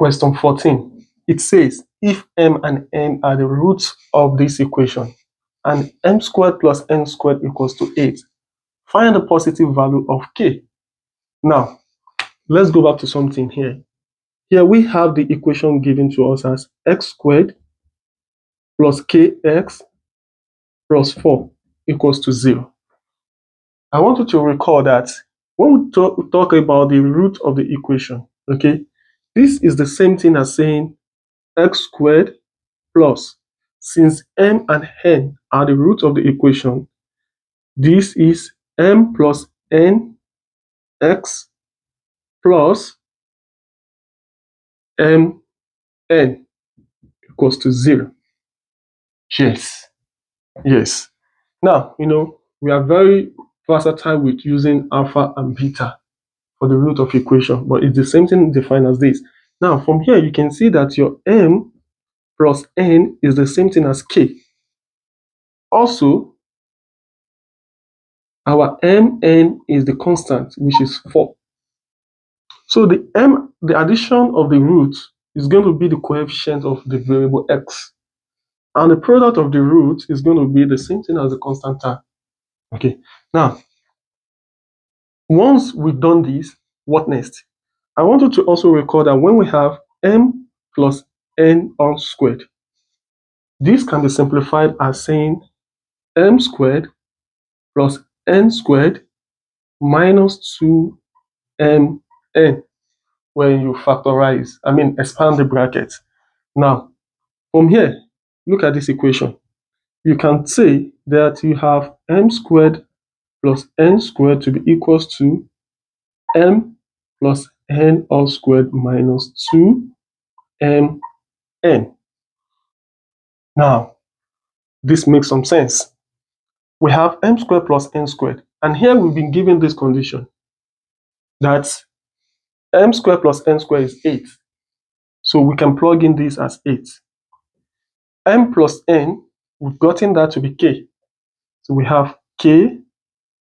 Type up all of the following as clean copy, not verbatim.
Question 14. It says, if m and n are the roots of this equation, and m squared plus n squared equals to 8, find the positive value of k. Now, let's go back to something here. Here we have the equation given to us as x squared plus kx plus 4 equals to 0. I want you to recall that when we talk about the root of the equation, okay, this is the same thing as saying x squared plus, since m and n are the root of the equation, this is m plus n x plus m n equals to 0. Yes. Now, we are very versatile with using alpha and beta for the root of equation, but it's the same thing defined as this. Now, from here, you can see that your m plus n is the same thing as k. Also, our mn is the constant, which is 4. So the addition of the root is going to be the coefficient of the variable x. And the product of the root is going to be the same thing as the constant term. Okay, now, once we've done this, what next? I want you to also recall that when we have m plus n all squared, this can be simplified as saying m squared plus n squared minus 2mn when you expand the bracket. Now, from here, look at this equation. You can say that you have m squared plus n squared to be equals to m plus n all squared minus 2mn. Now, this makes some sense. We have m squared plus n squared, and here we've been given this condition that m squared plus n squared is 8. So we can plug in this as 8. M plus n, we've gotten that to be k. So we have k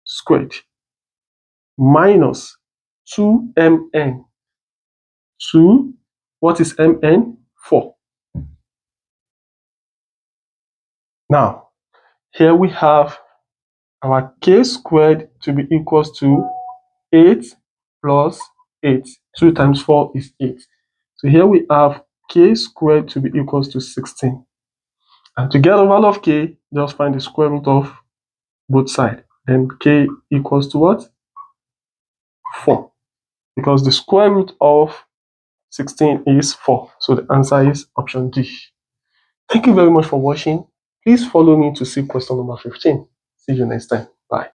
squared minus 2mn. 2, what is mn? 4. Now, here we have our k squared to be equals to 8 plus 8. 2 times 4 is 8. So here we have k squared to be equals to 16. And to get the value of k, just find the square root of both sides. Then k equals to what? 4. Because the square root of 16 is 4. So the answer is option D. Thank you very much for watching. Please follow me to see question number 15. See you next time. Bye.